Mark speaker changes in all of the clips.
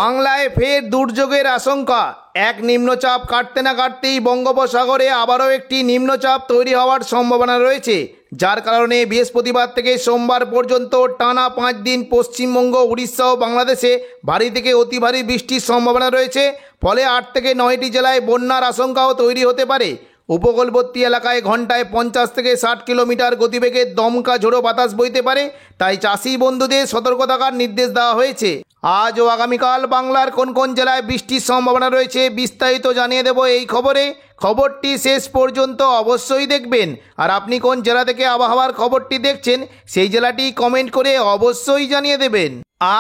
Speaker 1: বাংলায় ফের দুর্যোগের আশঙ্কা। এক নিম্নচাপ কাটতে না কাটতেই বঙ্গোপসাগরে আবারও একটি নিম্নচাপ তৈরি হওয়ার সম্ভাবনা রয়েছে, যার কারণে বৃহস্পতিবার থেকে সোমবার পর্যন্ত টানা 5 দিন পশ্চিমবঙ্গ, উড়িষ্যা ও বাংলাদেশে ভারী থেকে অতি ভারী বৃষ্টির সম্ভাবনা রয়েছে। ফলে 8 থেকে 9টি জেলায় বন্যার আশঙ্কাও তৈরি হতে পারে। উপকূলবর্তী এলাকায় ঘন্টায় 50 থেকে 60 কিলোমিটার গতিবেগে দমকা ঝোড়ো বাতাস বইতে পারে, তাই চাষি বন্ধুদের সতর্ক থাকার নির্দেশ দেওয়া হয়েছে। আজ ও আগামীকাল বাংলার কোন কোন জেলায় বৃষ্টির সম্ভাবনা রয়েছে বিস্তারিত জানিয়ে দেব এই খবরে। খবরটি শেষ পর্যন্ত অবশ্যই দেখবেন। আর আপনি কোন জেলা থেকে আবহাওয়ার খবরটি দেখছেন সেই জেলাটি কমেন্ট করে অবশ্যই জানিয়ে দেবেন।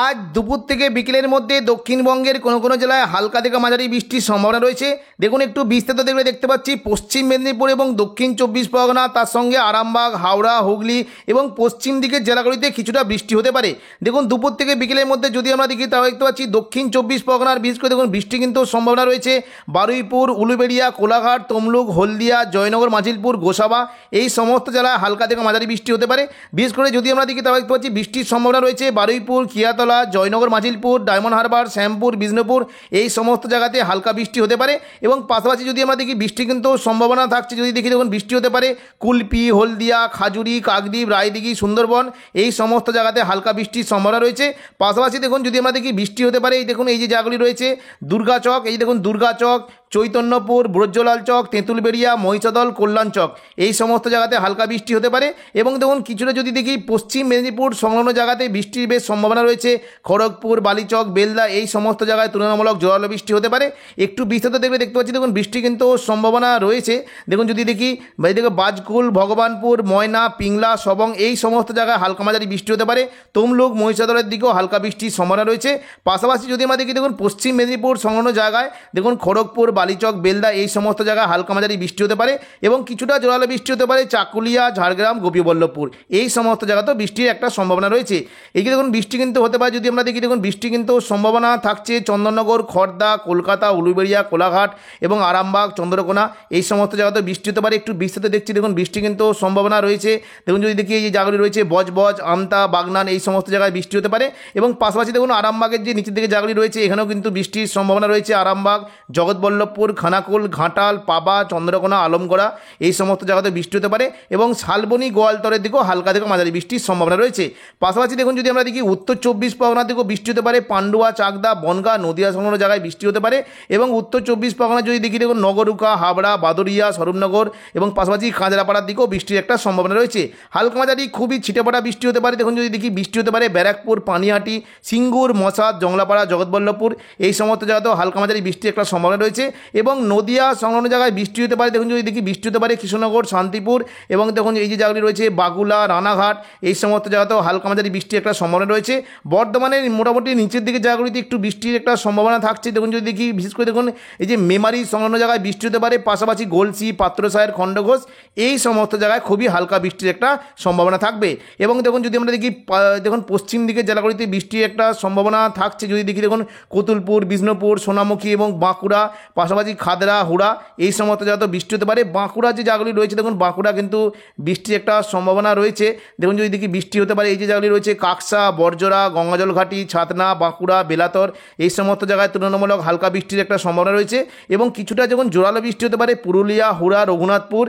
Speaker 1: আজ দুপুর থেকে বিকেলের মধ্যে দক্ষিণবঙ্গের কোনো কোনো জেলায় হালকা থেকে মাঝারি বৃষ্টির সম্ভাবনা রয়েছে। দেখুন, একটু বিস্তারিত দেখলে দেখতে পাচ্ছি পশ্চিম মেদিনীপুর এবং দক্ষিণ 24 পরগনা, তার সঙ্গে আরামবাগ, হাওড়া, হুগলি এবং পশ্চিম দিকের জেলাগুলিতে কিছুটা বৃষ্টি হতে পারে। দেখুন, দুপুর থেকে বিকেলের মধ্যে যদি আমরা দেখি তাহলে দেখতে পাচ্ছি দক্ষিণ 24 পরগনার বিশেষ করে দেখুন বৃষ্টি কিন্তু সম্ভাবনা রয়েছে। বারুইপুর, উলুবেড়িয়া, কোলাঘাট, তমলুক, হলদিয়া, জয়নগর, মাজিলপুর, গোসাবা এই সমস্ত জেলায় হালকা থেকে মাঝারি বৃষ্টি হতে পারে। বিশেষ করে যদি আমরা দেখি তাহলে দেখতে পাচ্ছি বৃষ্টির সম্ভাবনা রয়েছে বারুইপুর, কিয়াতলা, জয়নগর, মাজিলপুর, ডায়মন্ড হারবার, শ্যামপুর, বিষ্ণুপুর এই সমস্ত জায়গাতে হালকা বৃষ্টি হতে পারে। এবং পাশাপাশি যদি আমরা দেখি বৃষ্টি কিন্তু সম্ভাবনা থাকছে, যদি দেখি দেখুন বৃষ্টি হতে পারে কুলপি, হলদিয়া, খাজুরি, কাকদ্বীপ, রায়দিঘি, সুন্দরবন এই সমস্ত জায়গাতে হালকা বৃষ্টির সম্ভাবনা রয়েছে। পাশাপাশি দেখুন যদি আমরা দেখি বৃষ্টি হতে পারে এই দেখুন এই যে জায়গাগুলি রয়েছে দুর্গাচক, এই দেখুন দুর্গাচক, চৈতন্যপুর, ব্রজলাল চক, তেঁতুলবেড়িয়া, মহিষাদল, কল্যাণ চক এই সমস্ত জায়গাতে হালকা বৃষ্টি হতে পারে। এবং দেখুন কিছুটা যদি দেখি পশ্চিম মেদিনীপুর সংলগ্ন জায়গাতে বৃষ্টির বেশ সম্ভাবনা রয়েছে। খড়গপুর, বালিচক, বেলদা এই সমস্ত জায়গায় তুলনামূলক জোরালো বৃষ্টি হতে পারে। একটু বিস্তারিত দেখবে দেখতে পাচ্ছি দেখুন বৃষ্টি কিন্তু সম্ভাবনা রয়েছে। দেখুন যদি দেখি এদিকে বাজকুল, ভগবানপুর, ময়না, পিংলা, সবং এই সমস্ত জায়গায় হালকা মাঝারি বৃষ্টি হতে পারে। তমলুক, মহিষাদলের দিকেও হালকা বৃষ্টির সম্ভাবনা রয়েছে। পাশাপাশি যদি আমরা দেখি দেখুন পশ্চিম মেদিনীপুর সংলগ্ন জায়গায় দেখুন খড়গপুর, বালিচক, বেলদা এই সমস্ত জায়গায় হালকা মাঝারি বৃষ্টি হতে পারে এবং কিছুটা জোরালো বৃষ্টি হতে পারে চাকুলিয়া, ঝাড়গ্রাম, গোপীবল্লভপুর এই সমস্ত জায়গাতেও বৃষ্টির একটা সম্ভাবনা রয়েছে। এই যে দেখুন বৃষ্টি কিন্তু হতে পারে যদি আমরা দেখি দেখুন বৃষ্টি কিন্তু সম্ভাবনা থাকছে চন্দননগর, খড়দা, কলকাতা, উলুবেড়িয়া, কোলাঘাট এবং আরামবাগ, চন্দ্রকোনা এই সমস্ত জায়গাতেও বৃষ্টি হতে পারে। একটু বিস্তারিত দেখছি দেখুন বৃষ্টি কিন্তু সম্ভাবনা রয়েছে। দেখুন যদি দেখি এই যে জায়গাগুলি রয়েছে বজবজ, আমতা, বাগনান এই সমস্ত জায়গায় বৃষ্টি হতে পারে। এবং পাশাপাশি দেখুন আরামবাগের যে নিচের দিকে জায়গাগুলি রয়েছে এখানেও কিন্তু বৃষ্টির সম্ভাবনা রয়েছে। আরামবাগ, জগৎবল্লভপুর, খানাকুল, ঘাটাল, পাবা, চন্দ্রকোনা, আলমগড়া এই সমস্ত জায়গাতে বৃষ্টি হতে পারে এবং শালবনী, গোয়ালতরের দিকেও হালকা থেকে মাঝারি বৃষ্টির সম্ভাবনা রয়েছে। পাশাপাশি দেখুন যদি আমরা দেখি উত্তর 24 পরগনার দিকেও বৃষ্টি হতে পারে। পান্ডুয়া, চাকদা, বনগা, নদিয়া সংলগ্ন জায়গায় বৃষ্টি হতে পারে। এবং উত্তর 24 পরগনা যদি দেখি দেখুন নগরুকা, হাবড়া, বাদুরিয়া, স্বরূপনগর এবং পাশাপাশি কাঁচরাপাড়ার দিকেও বৃষ্টির একটা সম্ভাবনা রয়েছে। হালকা মাঝারি খুবই ছিটেফোঁটা বৃষ্টি হতে পারে। দেখুন যদি দেখি বৃষ্টি হতে পারে ব্যারাকপুর, পানিহাটি, সিঙ্গুর, মশাদ, জংলাপাড়া, জগৎবল্লভপুর এই সমস্ত জায়গাতেও হালকা মাঝারি বৃষ্টির একটা সম্ভাবনা রয়েছে। এবং নদিয়া সংলগ্ন জায়গায় বৃষ্টি হতে পারে। দেখুন যদি দেখি বৃষ্টি হতে পারে কৃষ্ণনগর, শান্তিপুর এবং দেখুন এই যে জায়গাগুলি রয়েছে বাগুলা, রানাঘাট এই সমস্ত জায়গাতেও হালকা মাঝারি বৃষ্টির একটা সম্ভাবনা রয়েছে। বর্ধমানের মোটামুটি নিচের দিকে জায়গাগুলিতে একটু বৃষ্টির একটা সম্ভাবনা থাকছে। দেখুন যদি দেখি বিশেষ করে দেখুন এই যে মেমারি সংলগ্ন জায়গায় বৃষ্টি হতে পারে। পাশাপাশি গলসি, পাত্রসায়ের, খণ্ডঘোষ এই সমস্ত জায়গায় খুবই হালকা বৃষ্টির একটা সম্ভাবনা থাকবে। এবং দেখুন যদি আমরা দেখি দেখুন পশ্চিম দিকের জেলাগুলিতে বৃষ্টির একটা সম্ভাবনা থাকছে। যদি দেখি দেখুন কতুলপুর, বিষ্ণুপুর, সোনামুখী এবং বাঁকুড়া, পাশাপাশি খাদরা, হুড়া এই সমস্ত জায়গাতে বৃষ্টি হতে পারে। বাঁকুড়া যে জায়গাগুলি রয়েছে দেখুন বাঁকুড়া কিন্তু বৃষ্টির একটা সম্ভাবনা রয়েছে। দেখুন যদি দেখি বৃষ্টি হতে পারে এই যে জায়গাগুলি রয়েছে কাকসা, বরজরা, গঙ্গাজল ঘাটি, ছাতনা, বাঁকুড়া, বেলাতর এই সমস্ত জায়গায় তুলনামূলক হালকা বৃষ্টির একটা সম্ভাবনা রয়েছে। এবং কিছুটা যখন জোরালো বৃষ্টি হতে পারে পুরুলিয়া, হুড়া, রঘুনাথপুর,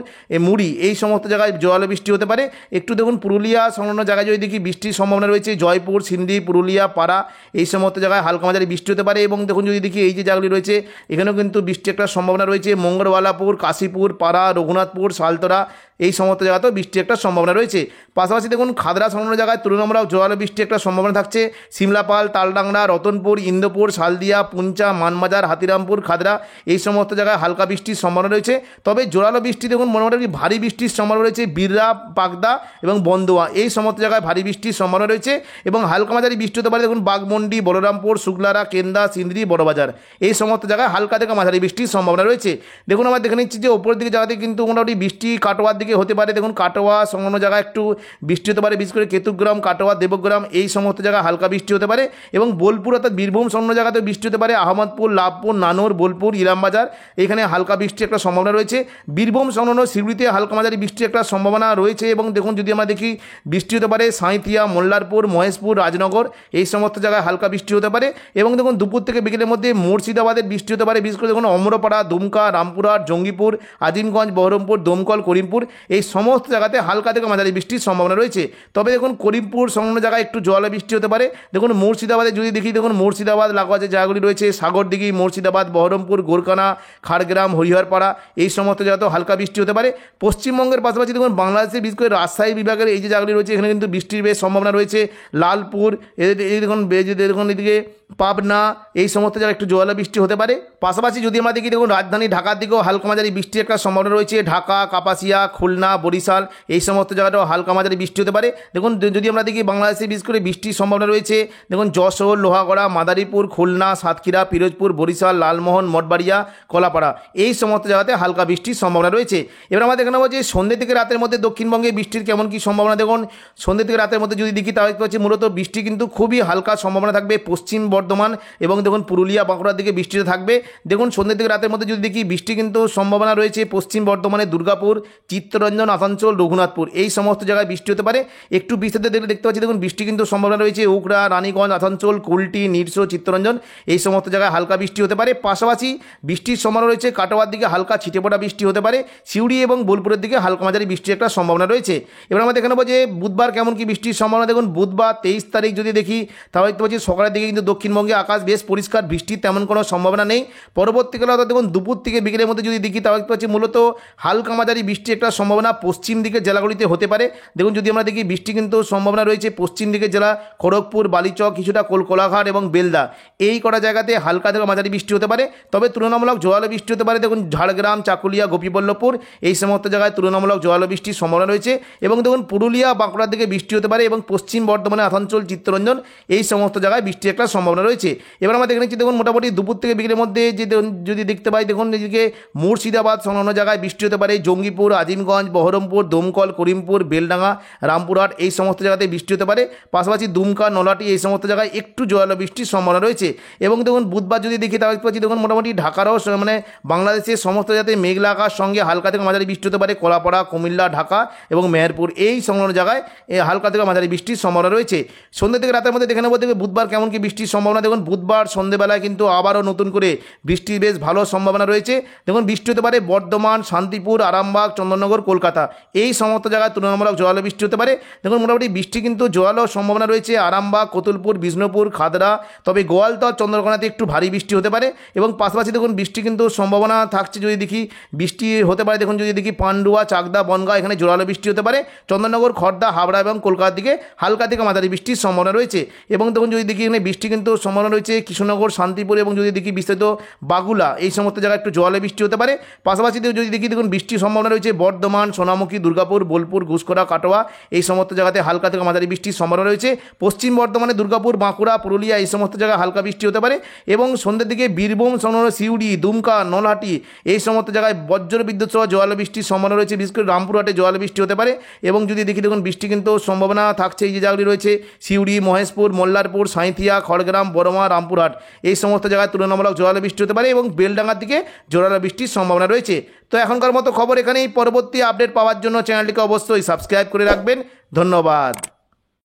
Speaker 1: মুড়ি এই সমস্ত জায়গায় জোরালো বৃষ্টি হতে পারে। একটু দেখুন পুরুলিয়া সংলগ্ন জায়গায় যদি দেখি বৃষ্টির সম্ভাবনা রয়েছে জয়পুর, সিন্ধি, পুরুলিয়া, পাড়া এই সমস্ত জায়গায় হালকা মাঝারি বৃষ্টি হতে পারে। এবং দেখুন যদি দেখি এই যে জায়গাগুলি রয়েছে এখানেও কিন্তু বৃষ্টির একটা সম্ভাবনা রয়েছে মঙ্গলওয়ালাপুর, কাশীপুর, পাড়া, রঘুনাথপুর, সালতরা এই সমস্ত জায়গাতেও বৃষ্টির একটা সম্ভাবনা রয়েছে। পাশাপাশি দেখুন খাদরা সংলগ্ন জায়গায় তুলনামূলক জোরালো বৃষ্টির একটা সম্ভাবনা থাকছে সিমলাপাল, তালডাংরা, রতনপুর, ইন্দোপুর, শালদিয়া, পুঞ্চা, মানবাজার, হাতিরামপুর, খাদরা এই সমস্ত জায়গায় হালকা বৃষ্টির সম্ভাবনা রয়েছে। তবে জোরালো বৃষ্টি দেখুন মোটামুটি ভারী বৃষ্টির সম্ভাবনা রয়েছে বিররা, পাকদা এবং বন্দোয়া এই সমস্ত জায়গায় ভারী বৃষ্টির সম্ভাবনা রয়েছে। এবং হালকা মাঝারি বৃষ্টি হতে পারে দেখুন বাগমন্ডি, বলরামপুর, শুক্লারা, কেন্দা, সিন্দ্রি, বড়বাজার এই সমস্ত জায়গায় হালকা থেকে মাঝারি বৃষ্টির সম্ভাবনা রয়েছে। দেখুন আমরা দেখে নিচ্ছি যে ওপরের দিকে জায়গাতে কিন্তু মোটামুটি বৃষ্টি কাটোয়ার দিকে দিকে হতে পারে দেখুন কাটোয়া সংলগ্ন জায়গায় একটু বৃষ্টি হতে পারে, বিশেষ করে কেতুগ্রাম, কাটোয়া, দেবগ্রাম এই সমস্ত জায়গায় হালকা বৃষ্টি হতে পারে এবং বোলপুর অর্থাৎ বীরভূম সংলগ্ন জায়গাতে বৃষ্টি হতে পারে, আহমদপুর, লাভপুর, নানুর, বোলপুর, ইলামবাজার এখানে হালকা বৃষ্টির একটা সম্ভাবনা রয়েছে। বীরভূম সংলগ্ন সিউড়িতে হালকা মাঝারি বৃষ্টির একটা সম্ভাবনা রয়েছে এবং দেখুন যদি আমরা দেখি বৃষ্টি হতে পারে সাঁইথিয়া, মোল্লারপুর, মহেশপুর, রাজনগর এই সমস্ত জায়গায় হালকা বৃষ্টি হতে পারে এবং দেখুন দুপুর থেকে বিকেলের মধ্যে মুর্শিদাবাদের বৃষ্টি হতে পারে, বিশেষ করে দেখুন অমরপাড়া, দুমকা, রামপুরহাট, জঙ্গিপুর, আজিমগঞ্জ, বহরমপুর, দমকল, করিমপুর এই সমস্ত জায়গাতে হালকা থেকে মাঝারি বৃষ্টির সম্ভাবনা রয়েছে। তবে দেখুন করিমপুর সংলগ্ন জায়গায় একটু জলে বৃষ্টি হতে পারে। দেখুন মুর্শিদাবাদে যদি দেখি দেখুন মুর্শিদাবাদ লাগোয়া যে জায়গাগুলি রয়েছে সাগরদিঘি, মুর্শিদাবাদ, বহরমপুর, গোরকানা, খাড়গ্রাম, হরিহরপাড়া এই সমস্ত জায়গাতেও হালকা বৃষ্টি হতে পারে। পশ্চিমবঙ্গের পাশাপাশি দেখুন বাংলাদেশের বিশেষ করে রাজশাহী বিভাগের এই যে জায়গাগুলি রয়েছে এখানে কিন্তু বৃষ্টির বেশ সম্ভাবনা রয়েছে। লালপুর এই দেখুন এদিকে পাবনা এই সমস্ত জায়গায় একটু জোয়ালো বৃষ্টি হতে পারে। পাশাপাশি যদি আমরা দেখি দেখুন রাজধানী ঢাকার দিকেও হালকা মাঝারি বৃষ্টির একটা সম্ভাবনা রয়েছে। ঢাকা, কাপাসিয়া, খুলনা, বরিশাল এই সমস্ত জায়গাটাও হালকা মাঝারি বৃষ্টি হতে পারে। দেখুন যদি আমরা দেখি বাংলাদেশে বিশেষ করে বৃষ্টির সম্ভাবনা রয়েছে দেখুন যশোর, লোহাগড়া, মাদারীপুর, খুলনা, সাতক্ষীরা, পিরোজপুর, বরিশাল, লালমোহন, মঠবাড়িয়া, কলাপাড়া এই সমস্ত জায়গাতে হালকা বৃষ্টির সম্ভাবনা রয়েছে। এবার আমরা দেখে নেবো যে সন্ধ্যে থেকে রাতের মধ্যে দক্ষিণবঙ্গে বৃষ্টির কেমন কী সম্ভাবনা। দেখুন সন্ধ্যে থেকে রাতের মধ্যে যদি দেখি তাহলে দেখতে পাচ্ছি মূলত বৃষ্টি কিন্তু খুবই হালকা সম্ভাবনা থাকবে পশ্চিম বর্ধমান এবং দেখুন পুরুলিয়া, বাঁকুড়ার দিকে বৃষ্টিটা থাকবে। দেখুন সন্ধ্যে থেকে রাতের মধ্যে যদি দেখি বৃষ্টি কিন্তু সম্ভাবনা রয়েছে পশ্চিম বর্ধমানে দুর্গাপুর, চিত্তরঞ্জন, আসানসোল, রঘুনাথপুর এই সমস্ত জায়গায় বৃষ্টি হতে পারে। একটু বিস্তারিত দেখলে দেখতে পাচ্ছি দেখুন বৃষ্টি কিন্তু সম্ভাবনা রয়েছে উকড়া, রানীগঞ্জ, আসানসোল, কুলটি, নিরসো, চিত্তরঞ্জন এই সমস্ত জায়গায় হালকা বৃষ্টি হতে পারে। পাশাপাশি বৃষ্টির সম্ভাবনা রয়েছে কাটোয়ার দিকে হালকা ছিটেফোঁটা বৃষ্টি হতে পারে, সিউড়ি এবং বোলপুরের দিকে হালকা মাঝারি বৃষ্টির একটা সম্ভাবনা রয়েছে। এবার আমরা দেখে নেবো যে বুধবার কেমন কি বৃষ্টির সম্ভাবনা। দেখুন বুধবার 23 তারিখ যদি দেখি তাহলে দেখতে পাচ্ছি সকালের দিকে কিন্তু দক্ষিণবঙ্গে আকাশ বেশ পরিষ্কার, বৃষ্টির তেমন কোনো সম্ভাবনা নেই। পরবর্তীকালে অর্থাৎ দেখুন দুপুর থেকে বিকেলের মধ্যে যদি দেখি তাহলে দেখতে পাচ্ছি মূলত হালকা মাঝারি বৃষ্টির একটা সম্ভাবনা পশ্চিম দিকের জেলাগুলিতে হতে পারে। দেখুন যদি আমরা দেখি বৃষ্টি কিন্তু সম্ভাবনা রয়েছে পশ্চিম দিকের জেলা খড়গপুর, বালিচক, কিছুটা কোলাঘাট এবং বেলদা এই কটা জায়গাতে হালকা থেকে মাঝারি বৃষ্টি হতে পারে। তবে তুলনামূলক জোয়ালো বৃষ্টি হতে পারে দেখুন ঝাড়গ্রাম, চাকুলিয়া, গোপীবল্লভপুর এই সমস্ত জায়গায় তুলনামূলক জোয়ালো বৃষ্টির সম্ভাবনা রয়েছে এবং দেখুন পুরুলিয়া, বাঁকুড়ার দিকে বৃষ্টি হতে পারে এবং পশ্চিম বর্ধমানে আসানসোল, চিত্তরঞ্জন এই সমস্ত জায়গায় বৃষ্টির একটা সম্ভাবনা রয়েছে। এবার আমরা দেখে নিচ্ছি দেখুন মোটামুটি দুপুর থেকে বিকেলের মধ্যে যে যদি দেখতে পাই দেখুন এদিকে মুর্শিদাবাদ সংলগ্ন জায়গায় বৃষ্টি হতে পারে, জঙ্গিপুর, আজিমগঞ্জ, বহরমপুর, দমকল, করিমপুর, বেলডাঙ্গা, রামপুরহাট এই সমস্ত জায়গাতে বৃষ্টি হতে পারে। পাশাপাশি দুমকা, নলাটি এই সমস্ত জায়গায় একটু জোয়ালো বৃষ্টির সম্ভাবনা রয়েছে এবং দেখুন বুধবার যদি দেখি তাহলে দেখতে পাচ্ছি দেখুন মোটামুটি ঢাকারও মানে বাংলাদেশের সমস্ত জায়গাতে মেঘলা আকাশ সঙ্গে হালকা থেকে মাঝারি বৃষ্টি হতে পারে কলাপাড়া, কুমিল্লা, ঢাকা এবং মেহেরপুর এই সংলগ্ন জায়গায় হালকা থেকে মাঝারি বৃষ্টির সম্ভাবনা রয়েছে। সন্ধ্যে থেকে রাতের মধ্যে দেখে নেবো দেখবে বুধবার কেমন কি বৃষ্টির সম্ভাবনা। দেখুন বুধবার সন্ধ্যেবেলায় কিন্তু আবারও নতুন করে বৃষ্টির বেশ ভালো সম্ভাবনা রয়েছে। দেখুন বৃষ্টি হতে পারে বর্ধমান, শান্তিপুর, আরামবাগ, চন্দননগর, কলকাতা এই সমস্ত জায়গায় তুলনামূলক জোয়ালো বৃষ্টি হতে পারে। দেখুন মোটামুটি বৃষ্টি কিন্তু জোয়ালো সম্ভাবনা রয়েছে আরামবাগ, কতুলপুর, বিষ্ণুপুর, খাদড়া, তবে গোয়ালতর, চন্দ্রকোনাতে একটু ভারী বৃষ্টি হতে পারে এবং পাশাপাশি দেখুন বৃষ্টি কিন্তু সম্ভাবনা থাকছে যদি দেখি বৃষ্টি হতে পারে দেখুন যদি দেখি পান্ডুয়া, চাকদা, বনগাঁ এখানে জোরালো বৃষ্টি হতে পারে। চন্দননগর, খড়দা, হাবড়া এবং কলকাতার দিকে হালকা থেকে মাঝারি বৃষ্টির সম্ভাবনা রয়েছে এবং দেখুন যদি দেখি এখানে বৃষ্টি কিন্তু সম্ভাবনা রয়েছে কৃষ্ণনগর, শান্তিপুর এবং যদি দেখি বিস্তৃত বাগুলা এই সমস্ত জায়গায় একটু জোয়ালো বৃষ্টি হতে পারে। পাশাপাশি যদি দেখি দেখুন বৃষ্টির সম্ভাবনা রয়েছে বর্ধমান, সোনামুখী, দুর্গাপুর, বোলপুর, ঘুষকরা, কাটোয়া এই সমস্ত জায়গাতে হালকা থেকে মাঝারি বৃষ্টির সম্ভাবনা রয়েছে। পশ্চিম বর্ধমানে দুর্গাপুর, বাঁকুড়া, পুরুলিয়া এই সমস্ত জায়গায় হালকা বৃষ্টি হতে পারে এবং সন্ধ্যের দিকে বীরভূম সংলগ্ন সিউড়ি, দুমকা, নলহাটি এই সমস্ত জায়গায় বজ্র বিদ্যুৎ সহ জোয়ালো বৃষ্টির সম্ভাবনা রয়েছে। বিশেষ করে রামপুরহাটে জোয়ালো বৃষ্টি হতে পারে এবং যদি দেখি দেখুন বৃষ্টি কিন্তু সম্ভাবনা থাকছে এই যে জায়গাগুলি রয়েছে সিউড়ি, মহেশপুর, মোল্লারপুর, সাঁইথিয়া, খড়গ্রাম, বড়মা, রামপুরহাট এই সমস্ত জায়গায় তুলনামূলক জোয়ালো বৃষ্টি হতে পারে এবং বেলডাঙ্গার দিকে জোরালো বৃষ্টির সম্ভাবনা রয়েছে। তো এখনকার মতো খবর এখানেই। পরবর্তী আপডেট পাওয়ার জন্য চ্যানেলটিকে অবশ্যই সাবস্ক্রাইব করে রাখবেন। ধন্যবাদ।